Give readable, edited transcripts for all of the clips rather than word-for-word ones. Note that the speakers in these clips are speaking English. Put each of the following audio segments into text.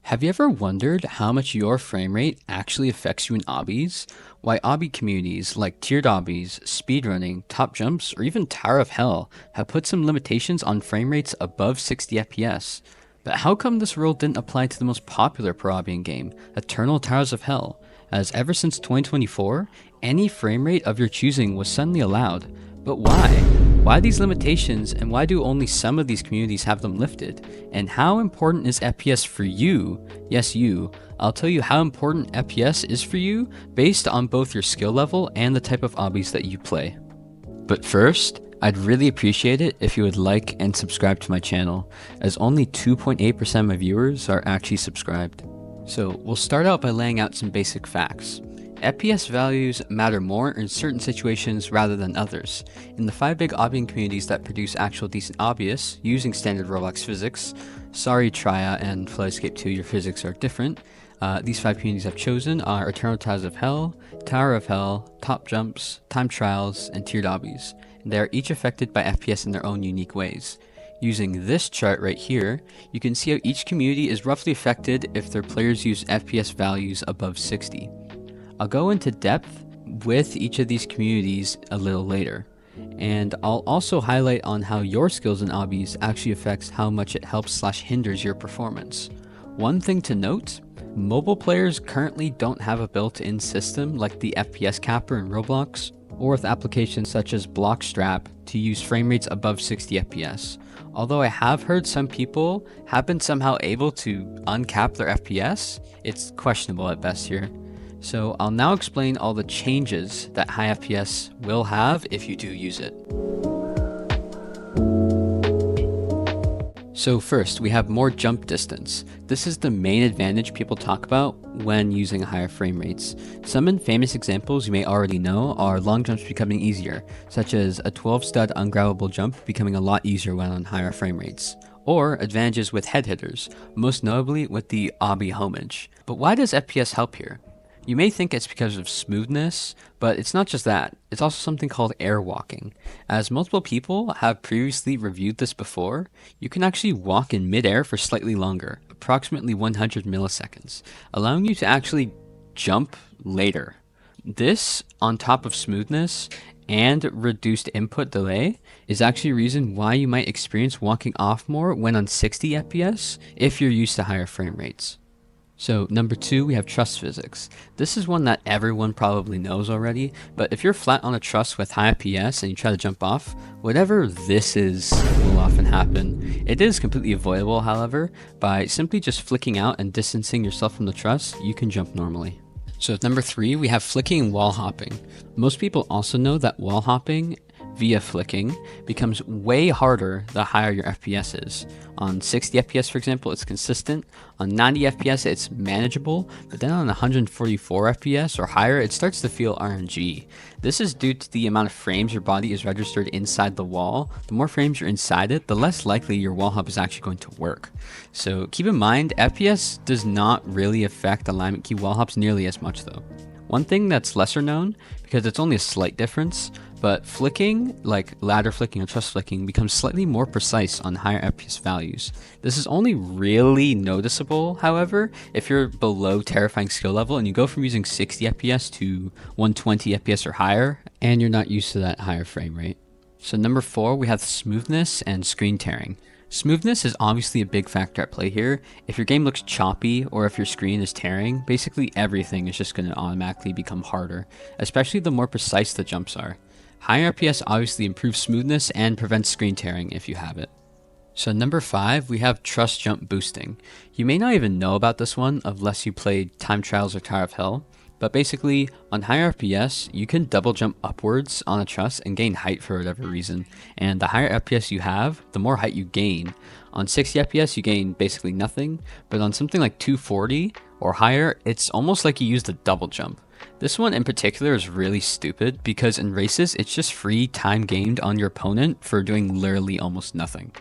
Have you ever wondered how much your frame rate actually affects you in obbies? Why obby communities like tiered obbies, speedrunning, top jumps, or even Tower of Hell have put some limitations on frame rates above 60 FPS? But how come this rule didn't apply to the most popular pro obbying game, Eternal Towers of Hell? As ever since 2024, any frame rate of your choosing was suddenly allowed. But why? Why these limitations, and why do only some of these communities have them lifted? And how important is FPS for you? Yes, you. I'll tell you how important FPS is for you based on both your skill level and the type of obbies that you play. But first, I'd really appreciate it if you would like and subscribe to my channel, as only 2.8% of my viewers are actually subscribed. So we'll start out by laying out some basic facts. FPS values matter more in certain situations rather than others. In the 5 big obbying communities that produce actual decent obbyists using standard Roblox physics, sorry Tria and Flyscape 2, your physics are different. These 5 communities I've chosen are Eternal Towers of Hell, Tower of Hell, Top Jumps, Time Trials, and Tiered Obbies. And they are each affected by FPS in their own unique ways. Using this chart right here, you can see how each community is roughly affected if their players use FPS values above 60. I'll go into depth with each of these communities a little later, and I'll also highlight on how your skills in obbies actually affects how much it helps/hinders your performance. One thing to note, mobile players currently don't have a built-in system like the FPS capper in Roblox, or with applications such as Blockstrap to use frame rates above 60 FPS. Although I have heard some people have been somehow able to uncap their FPS, it's questionable at best here. So I'll now explain all the changes that high FPS will have if you do use it. So first, we have more jump distance. This is the main advantage people talk about when using higher frame rates. Some famous examples you may already know are long jumps becoming easier, such as a 12 stud ungrabbable jump becoming a lot easier when on higher frame rates. Or advantages with head hitters, most notably with the obby homage. But why does FPS help here? You may think it's because of smoothness, but it's not just that. It's also something called airwalking. As multiple people have previously reviewed this before, you can actually walk in midair for slightly longer, approximately 100 milliseconds, allowing you to actually jump later. This, on top of smoothness and reduced input delay, is actually a reason why you might experience walking off more when on 60 FPS if you're used to higher frame rates. So number 2, we have truss physics. This is one that everyone probably knows already, but if you're flat on a truss with high FPS and you try to jump off, whatever this is will often happen. It is completely avoidable, however. By simply just flicking out and distancing yourself from the truss, you can jump normally. So number 3, we have flicking and wall hopping. Most people also know that wall hopping via flicking becomes way harder the higher your FPS is. On 60 FPS, for example, it's consistent. On 90 FPS, it's manageable, but then on 144 FPS or higher, it starts to feel RNG. This is due to the amount of frames your body is registered inside the wall. The more frames you're inside it, the less likely your wall hop is actually going to work. So keep in mind, FPS does not really affect alignment key wall hops nearly as much though. One thing that's lesser known, because it's only a slight difference, but flicking, like ladder flicking or truss flicking, becomes slightly more precise on higher FPS values. This is only really noticeable, however, if you're below terrifying skill level and you go from using 60 FPS to 120 FPS or higher, and you're not used to that higher frame rate. So number 4, we have smoothness and screen tearing. Smoothness is obviously a big factor at play here. If your game looks choppy or if your screen is tearing, basically everything is just going to automatically become harder, especially the more precise the jumps are. Higher FPS obviously improves smoothness and prevents screen tearing if you have it. So number 5, we have truss jump boosting. You may not even know about this one unless you played Time Trials or Tower of Hell, but basically on higher FPS, you can double jump upwards on a truss and gain height for whatever reason. And the higher FPS you have, the more height you gain. On 60 FPS, you gain basically nothing, but on something like 240 or higher, it's almost like you use the double jump. This one in particular is really stupid because in races, it's just free time gained on your opponent for doing literally almost nothing.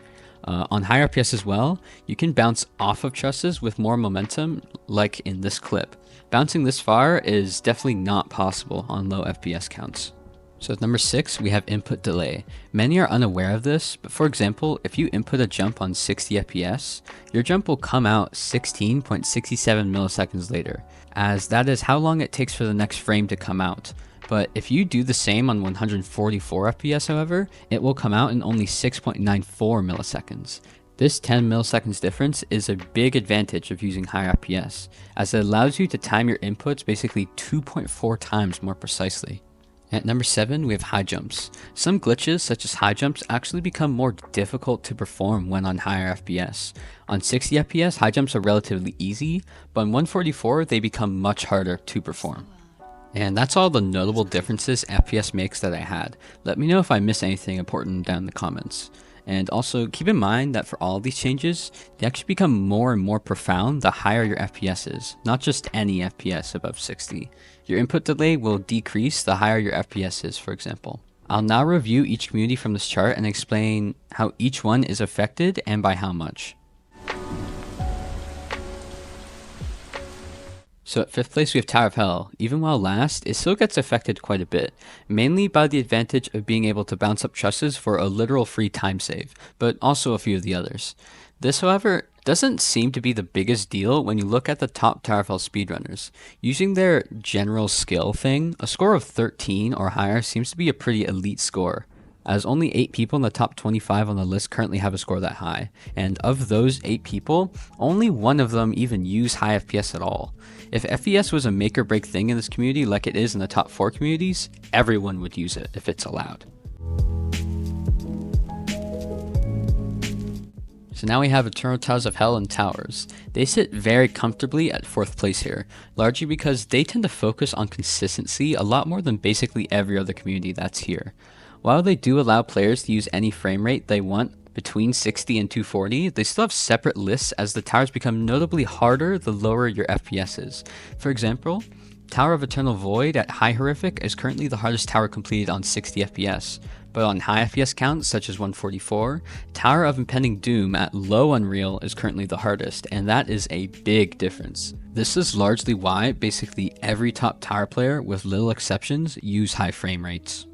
On higher FPS as well, you can bounce off of trusses with more momentum, like in this clip. Bouncing this far is definitely not possible on low FPS counts. So at number 6, we have input delay. Many are unaware of this, but for example, if you input a jump on 60 FPS, your jump will come out 16.67 milliseconds later, as that is how long it takes for the next frame to come out. But if you do the same on 144 FPS, however, it will come out in only 6.94 milliseconds. This 10 milliseconds difference is a big advantage of using high FPS, as it allows you to time your inputs basically 2.4 times more precisely. At number 7, we have high jumps. Some glitches, such as high jumps, actually become more difficult to perform when on higher FPS. On 60 FPS, high jumps are relatively easy, but on 144, they become much harder to perform. And that's all the notable differences FPS makes that I had. Let me know if I missed anything important down in the comments. And also keep in mind that for all of these changes, they actually become more and more profound the higher your FPS is, not just any FPS above 60. Your input delay will decrease the higher your FPS is, for example. I'll now review each community from this chart and explain how each one is affected and by how much. So at 5th place we have Tower of Hell. Even while last, it still gets affected quite a bit, mainly by the advantage of being able to bounce up trusses for a literal free time save, but also a few of the others. This, however, doesn't seem to be the biggest deal when you look at the top Tower of Hell speedrunners. Using their general skill thing, a score of 13 or higher seems to be a pretty elite score, as only 8 people in the top 25 on the list currently have a score that high, and of those 8 people, only one of them even use high FPS at all. If FPS was a make or break thing in this community like it is in the top 4 communities, everyone would use it if it's allowed. So now we have EToH of Hell and Towers. They sit very comfortably at 4th place here, largely because they tend to focus on consistency a lot more than basically every other community that's here. While they do allow players to use any frame rate they want between 60 and 240, they still have separate lists as the towers become notably harder the lower your FPS is. For example, Tower of Eternal Void at High Horrific is currently the hardest tower completed on 60 FPS, but on high FPS counts such as 144, Tower of Impending Doom at Low Unreal is currently the hardest, and that is a big difference. This is largely why basically every top tower player, with little exceptions, use high frame rates.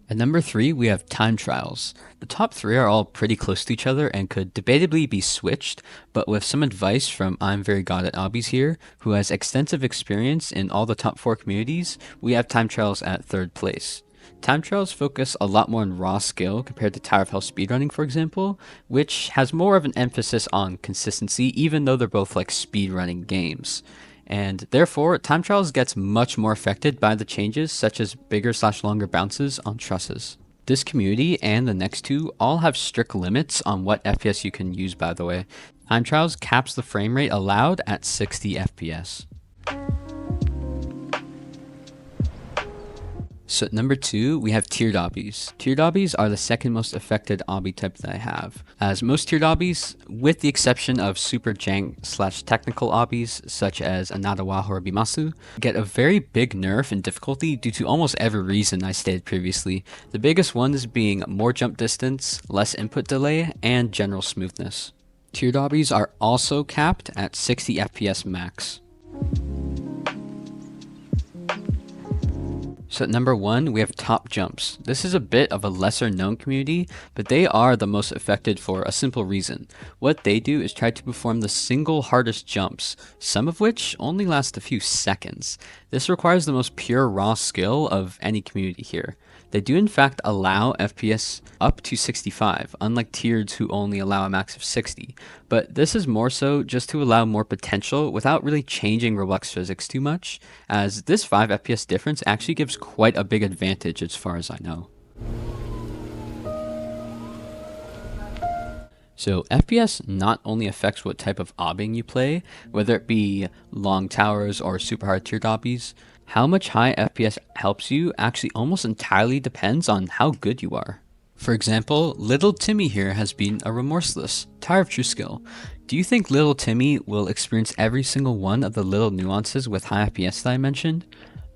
At number 3, we have time trials. The top 3 are all pretty close to each other and could debatably be switched, but with some advice from I'm Very God at Obbies here, who has extensive experience in all the top 4 communities, we have time trials at 3rd place. Time trials focus a lot more on raw skill compared to Tower of Hell speedrunning, for example, which has more of an emphasis on consistency, even though they're both like speedrunning games. And therefore, time trials gets much more affected by the changes such as bigger/longer bounces on trusses. This community and the next 2 all have strict limits on what FPS you can use, by the way. Time trials caps the frame rate allowed at 60 FPS. So at number 2, we have tiered obbies. Tiered obbies are the second most affected obby type that I have, as most tiered obbies, with the exception of super jank/technical obbies such as Anadawa Horobimasu, get a very big nerf in difficulty due to almost every reason I stated previously. The biggest ones being more jump distance, less input delay, and general smoothness. Tiered obbies are also capped at 60 FPS max. So at number 1, we have top jumps. This is a bit of a lesser known community, but they are the most affected for a simple reason. What they do is try to perform the single hardest jumps, some of which only last a few seconds. This requires the most pure raw skill of any community here. They do in fact allow FPS up to 65, unlike tiered who only allow a max of 60, but this is more so just to allow more potential without really changing Roblox physics too much, as this 5 FPS difference actually gives quite a big advantage as far as I know. So FPS not only affects what type of obbying you play, whether it be long towers or super hard tiered obbies, how much high FPS helps you actually almost entirely depends on how good you are. For example, Little Timmy here has been a remorseless, Tower of True Skill. Do you think Little Timmy will experience every single one of the little nuances with high FPS that I mentioned?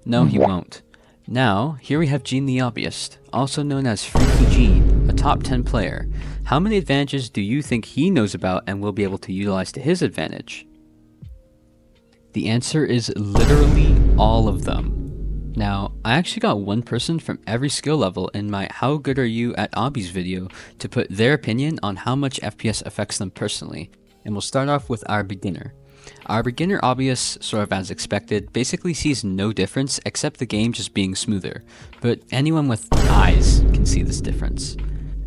No, he won't. Now, here we have Gene the Obbyist, also known as Freaky Gene, a top 10 player. How many advantages do you think he knows about and will be able to utilize to his advantage? The answer is literally all of them. Now, I actually got one person from every skill level in my How Good Are You at Obbies video to put their opinion on how much FPS affects them personally, and we'll start off with our beginner. Our beginner obvious, sort of as expected, basically sees no difference except the game just being smoother, but anyone with eyes can see this difference.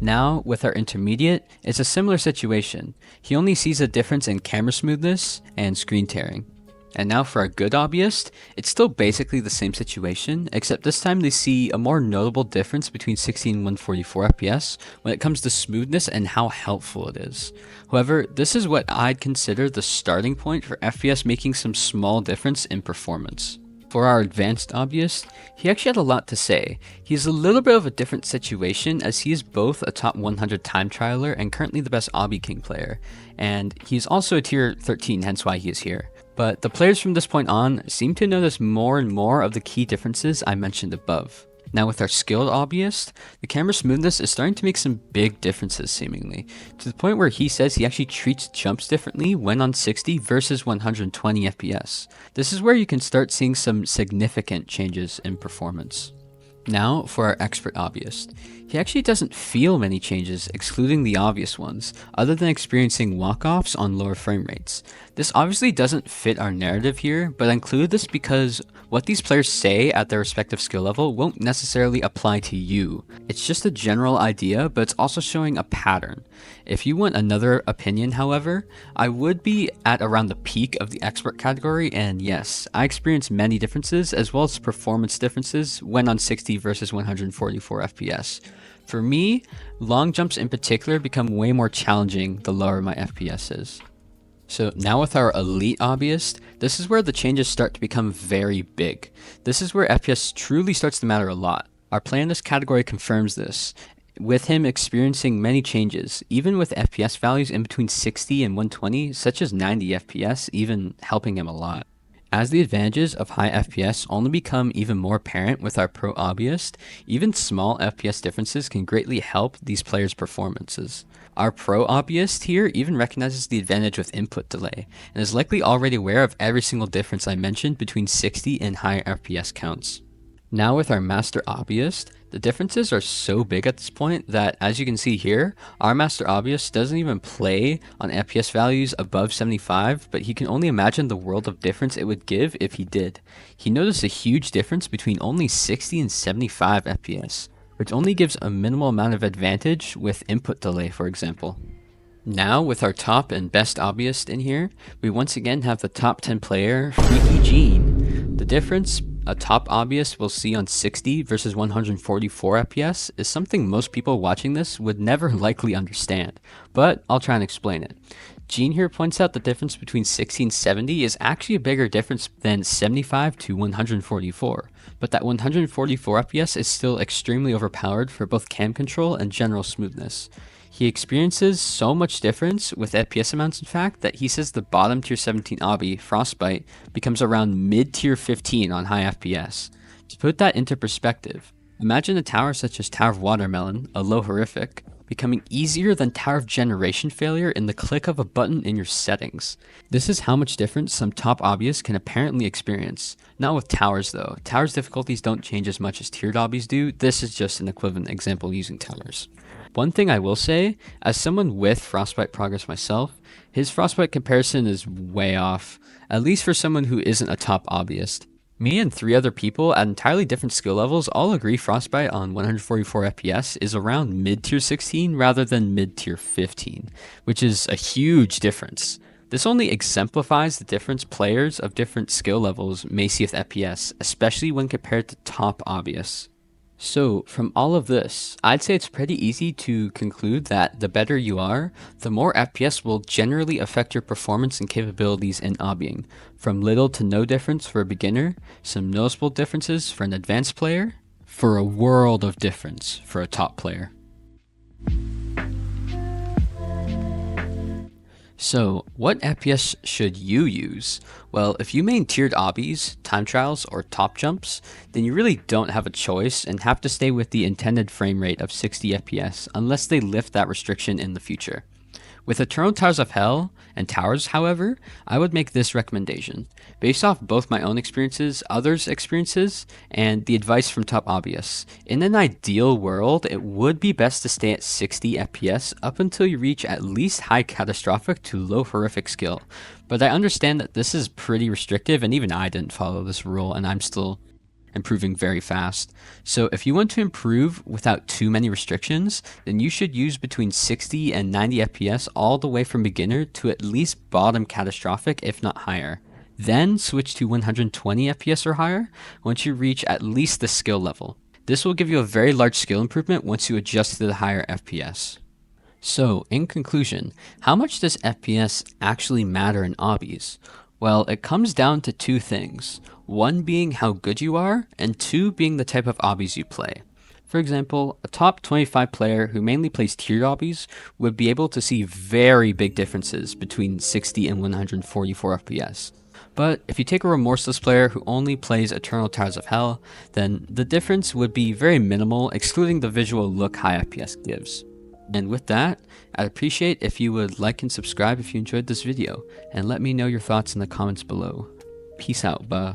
Now, with our intermediate, it's a similar situation. He only sees a difference in camera smoothness and screen tearing. And now for our good obvious, it's still basically the same situation, except this time they see a more notable difference between 60 and 144 FPS when it comes to smoothness and how helpful it is. However, this is what I'd consider the starting point for FPS making some small difference in performance. For our advanced obvious, he actually had a lot to say. He's a little bit of a different situation as he is both a top 100 time trialer and currently the best Obby King player, and he's also a tier 13, hence why he is here. But the players from this point on seem to notice more and more of the key differences I mentioned above. Now with our skilled obvious, the camera smoothness is starting to make some big differences seemingly, to the point where he says he actually treats jumps differently when on 60 versus 120 FPS. This is where you can start seeing some significant changes in performance. Now for our expert obvious. He actually doesn't feel many changes, excluding the obvious ones, other than experiencing walk-offs on lower frame rates. This obviously doesn't fit our narrative here, but I include this because what these players say at their respective skill level won't necessarily apply to you. It's just a general idea, but it's also showing a pattern. If you want another opinion, however, I would be at around the peak of the expert category, and yes, I experienced many differences as well as performance differences when on 60 versus 144 FPS. For me, long jumps in particular become way more challenging the lower my FPS is. So now with our elite obvious, this is where the changes start to become very big. This is where FPS truly starts to matter a lot. Our play in this category confirms this, with him experiencing many changes, even with FPS values in between 60 and 120, such as 90 FPS, even helping him a lot. As the advantages of high FPS only become even more apparent with our pro obvious, even small FPS differences can greatly help these players' performances. Our pro obvious here even recognizes the advantage with input delay, and is likely already aware of every single difference I mentioned between 60 and higher FPS counts. Now with our master obvious, the differences are so big at this point that, as you can see here, our master obvious doesn't even play on FPS values above 75, but he can only imagine the world of difference it would give if he did. He noticed a huge difference between only 60 and 75 FPS, which only gives a minimal amount of advantage with input delay, for example. Now with our top and best obvious in here, we once again have the top 10 player, Freaky Gene. The difference a top obvious will see on 60 versus 144 FPS is something most people watching this would never likely understand, but I'll try and explain it. Gene here points out the difference between 60 and 70 is actually a bigger difference than 75 to 144, but that 144 FPS is still extremely overpowered for both cam control and general smoothness. He experiences so much difference with FPS amounts in fact that he says the bottom tier 17 obby, Frostbite, becomes around mid tier 15 on high FPS. To put that into perspective, imagine a tower such as Tower of Watermelon, a low horrific, becoming easier than Tower of Generation Failure in the click of a button in your settings. This is how much difference some top obvious can apparently experience. Not with towers though. Towers difficulties don't change as much as tiered obbies do. This is just an equivalent example using towers. One thing I will say, as someone with Frostbite progress myself, his Frostbite comparison is way off, at least for someone who isn't a top obvious. Me and 3 other people at entirely different skill levels all agree Frostbite on 144 FPS is around mid-tier 16 rather than mid-tier 15, which is a huge difference. This only exemplifies the difference players of different skill levels may see with FPS, especially when compared to top obvious. So from all of this, I'd say it's pretty easy to conclude that the better you are, the more FPS will generally affect your performance and capabilities in obbying, from little to no difference for a beginner, some noticeable differences for an advanced player, for a world of difference for a top player. So, what FPS should you use? Well, if you main tiered obbies, time trials, or top jumps, then you really don't have a choice and have to stay with the intended frame rate of 60 FPS unless they lift that restriction in the future. With Eternal Towers of Hell and Towers, however, I would make this recommendation. Based off both my own experiences, others' experiences, and the advice from top hobbyists. In an ideal world, it would be best to stay at 60 FPS up until you reach at least high catastrophic to low horrific skill. But I understand that this is pretty restrictive, and even I didn't follow this rule, and I'm still improving very fast. So if you want to improve without too many restrictions, then you should use between 60 and 90 FPS all the way from beginner to at least bottom catastrophic, if not higher. Then switch to 120 FPS or higher once you reach at least the skill level. This will give you a very large skill improvement once you adjust to the higher FPS. So, in conclusion, how much does FPS actually matter in obbies? Well, it comes down to two things. One being how good you are, and two being the type of obbies you play. For example, a top 25 player who mainly plays tiered obbies would be able to see very big differences between 60 and 144 FPS. But if you take a remorseless player who only plays Eternal Towers of Hell, then the difference would be very minimal, excluding the visual look high FPS gives. And with that, I'd appreciate if you would like and subscribe if you enjoyed this video, and let me know your thoughts in the comments below. Peace out, buh.